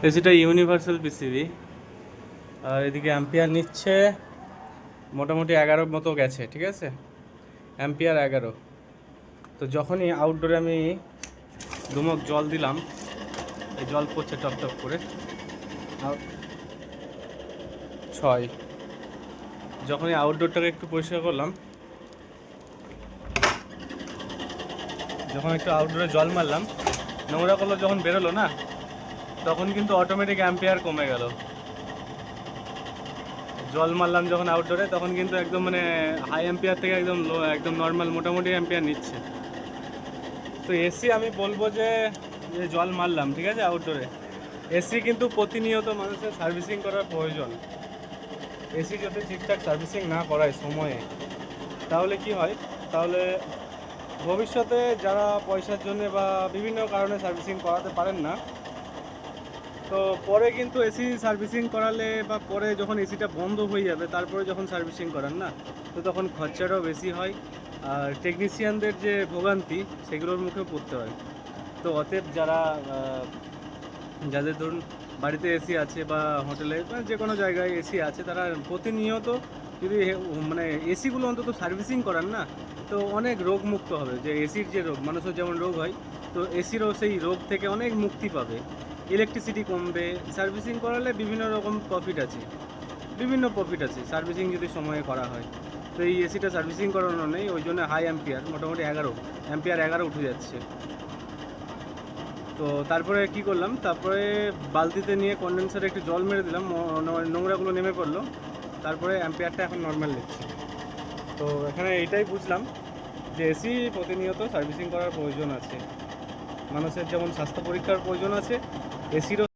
এসিটা universal PCB, আর এদিকে ampere নিচ্ছে মোটামুটি 11 মতো গেছে, ঠিক আছে, অ্যাম্পিয়ার 11। তো যখনই আউটডোরে আমি দুমক জল দিলাম, এই জল পড়ছে টপ টপ করে, 6। যখনই আউটডোরটাকে একটু পরিষ্কার করলাম, যখন একটু আউটডোরে জল মারলাম, নোংরাগুলো যখন বেরোলো না, তখন কিন্তু অটোমেটিক অ্যাম্পিয়ার কমে গেল। জল মারলাম যখন আউটডোরে, তখন কিন্তু একদম মানে হাই অ্যাম্পিয়ার থেকে একদম লো, একদম নর্মাল মোটামুটি অ্যাম্পিয়ার নিচ্ছে। তো এসি আমি বলবো যে যে জল মারলাম, ঠিক আছে, আউটডোরে, এসি কিন্তু প্রতিনিয়ত মানুষের সার্ভিসিং করার প্রয়োজন। এসি যদি ঠিকঠাক সার্ভিসিং না করায় সময়ে, তাহলে কি হয়, তাহলে ভবিষ্যতে যারা পয়সার জন্য বা বিভিন্ন কারণে সার্ভিসিং করাতে পারেন না, তো পরে কিন্তু এসি সার্ভিসিং করালে বা পরে যখন এসিটা বন্ধ হয়ে যাবে তারপরে যখন সার্ভিসিং করান না, তো তখন খরচাটাও বেশি হয়, আর টেকনিশিয়ানদের যে ভোগান্তি সেগুলোর মুখেও পড়তে হয়। তো অতএব যারা যাদের ধরুন বাড়িতে এসি আছে বা হোটেলে বা যে কোনো জায়গায় এসি আছে, তারা প্রতিনিয়ত যদি মানে এসিগুলো অন্তত সার্ভিসিং করান না, তো অনেক রোগ মুক্ত হবে। যে এসির যে রোগ, মানুষের যেমন রোগ হয়, তো এসিরও সেই রোগ থেকে অনেক মুক্তি পাবে, ইলেকট্রিসিটি কমবে। সার্ভিসিং করালে বিভিন্ন রকম প্রফিট আছে, বিভিন্ন প্রফিট আছে সার্ভিসিং যদি সময়ে করা হয়। তো এই এসিটা সার্ভিসিং করানো নেই, ওই জন্য হাই অ্যাম্পিয়ার, মোটামুটি 11 অ্যাম্পিয়ার 11 উঠে যাচ্ছে। তো তারপরে কি করলাম, তারপরে বালতিতে নিয়ে কন্ডেন্সারে একটু জল মেরে দিলাম, নোংরাগুলো নেমে পড়লো, তারপরে অ্যাম্পিয়ারটা এখন নর্মাল নিচ্ছে। তো এখানে এইটাই বুঝলাম যে এসি প্রতিনিয়ত সার্ভিসিং করার প্রয়োজন আছে। মানুষের যেমন স্বাস্থ্য পরীক্ষার প্রয়োজন আছে, এসিরও